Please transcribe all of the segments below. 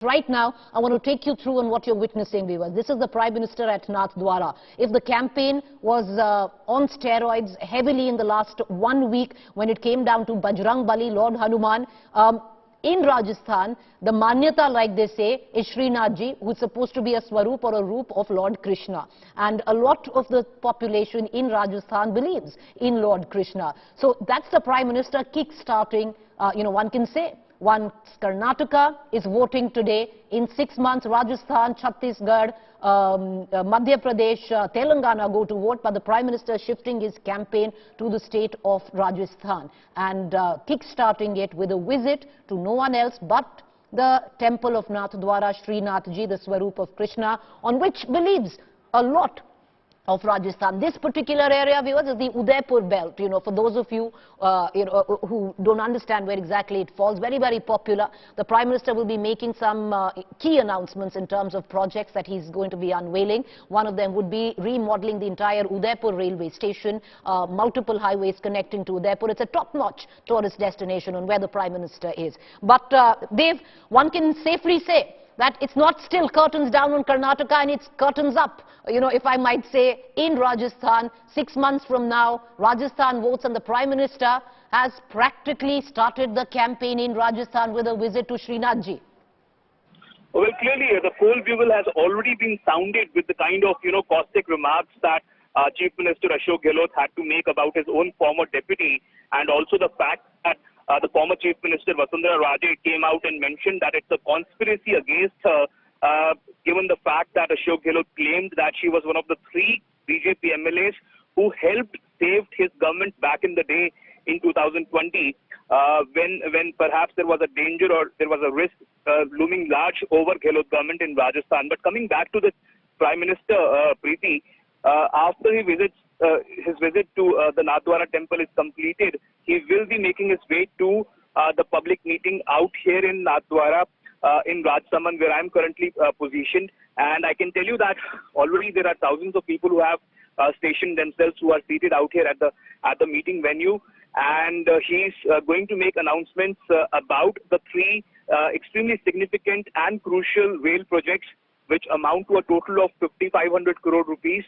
Right now, I want to take you through on what you're witnessing, viewers. This is the Prime Minister at Nathdwara. If the campaign was on steroids heavily in the last 1 week when it came down to Bajrang Bali, Lord Hanuman, in Rajasthan, the manyata, like they say, is Srinathji, who is supposed to be a swaroop or a roop of Lord Krishna. And a lot of the population in Rajasthan believes in Lord Krishna. So that's the Prime Minister kick-starting, one can say. Once Karnataka is voting today, in 6 months Rajasthan, Chhattisgarh, Madhya Pradesh, Telangana go to vote, but the Prime Minister is shifting his campaign to the state of Rajasthan and kick-starting it with a visit to no one else but the temple of Nathdwara, Srinathji, the Swaroop of Krishna, on which believes a lot of Rajasthan. This particular area, viewers, is the Udaipur belt. For those of you, who don't understand where exactly it falls, very, very popular. The Prime Minister will be making some key announcements in terms of projects that he's going to be unveiling. One of them would be remodeling the entire Udaipur railway station, multiple highways connecting to Udaipur. It's a top-notch tourist destination on where the Prime Minister is. But, Dev, one can safely say that it's not still curtains down on Karnataka and it's curtains up, if I might say, in Rajasthan. 6 months from now, Rajasthan votes and the Prime Minister has practically started the campaign in Rajasthan with a visit to Srinathji. Well, clearly, the poll bugle has already been sounded with the kind of, caustic remarks that Chief Minister Ashok Gehlot had to make about his own former deputy, and also the fact that the former Chief Minister Vasundhara Raje came out and mentioned that it's a conspiracy against her, given the fact that Ashok Gehlot claimed that she was one of the 3 BJP MLAs who helped save his government back in the day in 2020, when perhaps there was a danger or there was a risk looming large over Gehlot government in Rajasthan. But coming back to the Prime Minister, Preeti, after he visits his visit to the Nathdwara temple is completed, he will be making his way to the public meeting out here in Nathdwara, in Rajsamand, where I am currently positioned. And I can tell you that already there are thousands of people who have stationed themselves, who are seated out here at the meeting venue. And he's going to make announcements about the 3 extremely significant and crucial rail projects, which amount to a total of 5,500 crore rupees.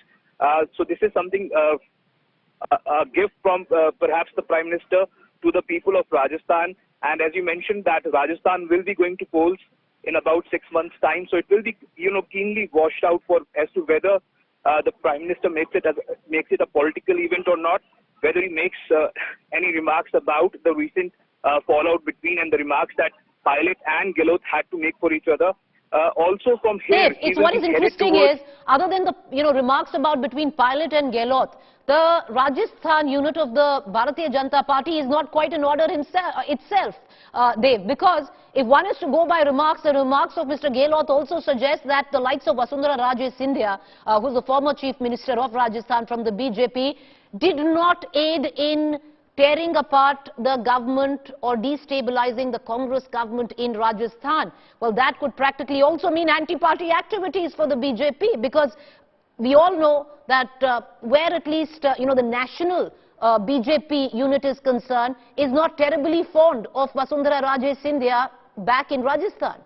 So this is something, a gift from perhaps the Prime Minister to the people of Rajasthan. And as you mentioned, that Rajasthan will be going to polls in about 6 months' time. So it will be, keenly washed out as to whether the Prime Minister makes it a political event or not, whether he makes any remarks about the recent fallout between and the remarks that Pilot and Gehlot had to make for each other. Also from here, what is interesting is, other than the remarks about between Pilot and Gehlot, the Rajasthan unit of the Bharatiya Janata Party is not quite in order itself, Dev, because if one is to go by remarks, the remarks of Mr. Gehlot also suggest that the likes of Vasundhara Raje Scindia, who is the former Chief Minister of Rajasthan from the BJP, did not aid in tearing apart the government or destabilizing the Congress government in Rajasthan. Well, that could practically also mean anti-party activities for the BJP, because we all know that where at least, the national BJP unit is concerned, is not terribly fond of Vasundhara Raje Scindia back in Rajasthan.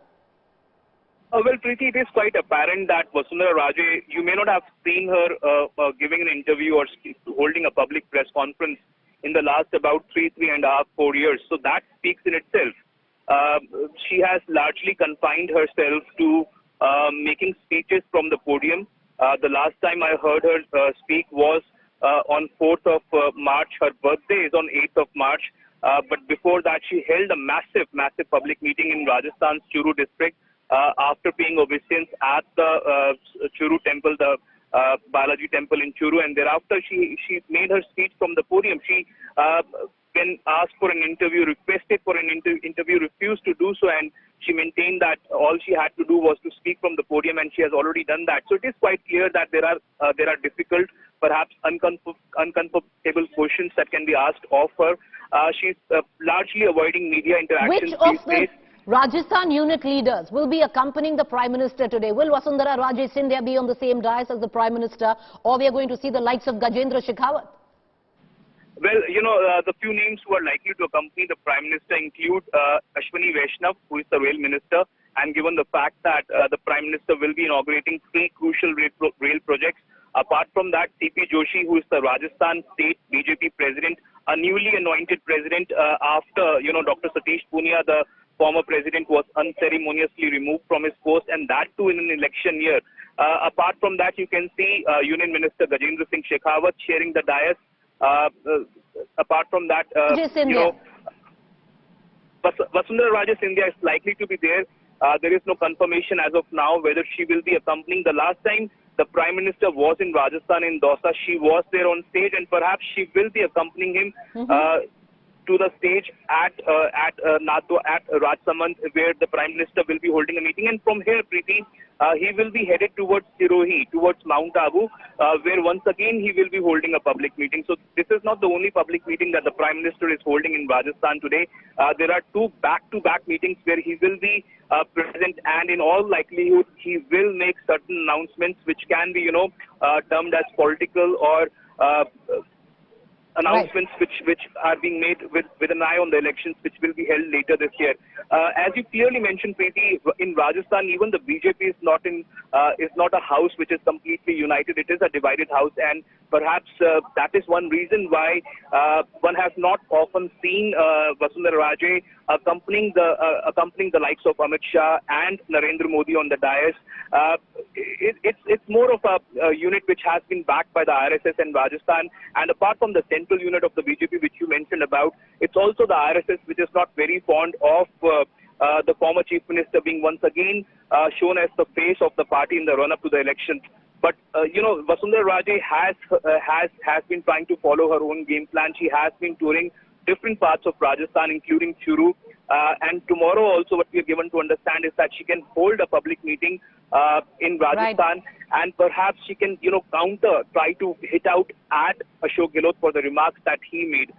Well, Preeti, it is quite apparent that Vasundhara Raje, you may not have seen her giving an interview or holding a public press conference in the last about 3.5, 4 years. So that speaks in itself. She has largely confined herself to making speeches from the podium. The last time I heard her speak was on 4th of March. Her birthday is on 8th of March. But before that, she held a massive public meeting in Rajasthan's Churu district after paying obeisance at the Churu temple, the Balaji temple in Churu, and thereafter she made her speech from the podium. She, when asked for an interview, requested for an interview, refused to do so, and she maintained that all she had to do was to speak from the podium, and she has already done that. So it is quite clear that there are difficult, perhaps uncomfortable questions that can be asked of her. She's largely avoiding media interactions these days. Rajasthan unit leaders will be accompanying the Prime Minister today. Will Vasundhara Raje Scindia be on the same dais as the Prime Minister, or we are going to see the likes of Gajendra Shekhawat? Well, the few names who are likely to accompany the Prime Minister include Ashwini Vaishnav, who is the Rail Minister, and given the fact that the Prime Minister will be inaugurating 3 crucial rail projects. Apart from that, C.P. Joshi, who is the Rajasthan State BJP President, a newly anointed president after, Dr. Satish Punia, the former president, was unceremoniously removed from his post, and that too in an election year. Apart from that, you can see Union Minister Gajendra Singh Shekhawat sharing the dais. Apart from that, Vasundhara Raje Scindia is likely to be there. There is no confirmation as of now whether she will be accompanying. The last time the Prime Minister was in Rajasthan in Dausa, she was there on stage, and perhaps she will be accompanying him to the stage at Rajsamand, where the Prime Minister will be holding a meeting. And from here, Preeti, he will be headed towards Sirohi, towards Mount Abu, where once again he will be holding a public meeting. So this is not the only public meeting that the Prime Minister is holding in Rajasthan today. There are 2 back-to-back meetings where he will be present, and in all likelihood he will make certain announcements which can be, termed as political or announcements which are being made with an eye on the elections which will be held later this year. As you clearly mentioned, Preeti, in Rajasthan, even the BJP is not a house which is completely united. It is a divided house, and perhaps that is one reason why one has not often seen Vasundhara Raje accompanying the likes of Amit Shah and Narendra Modi on the dais. It's more of a unit which has been backed by the RSS in Rajasthan, and apart from the central unit of the BJP which you mentioned about, it's also the RSS which is not very fond of the former Chief Minister being once again shown as the face of the party in the run-up to the election. But Vasundhara Raje has been trying to follow her own game plan. She has been touring different parts of Rajasthan, including Churu. And tomorrow also what we are given to understand is that she can hold a public meeting in Rajasthan, and perhaps she can, try to hit out at Ashok Gehlot for the remarks that he made.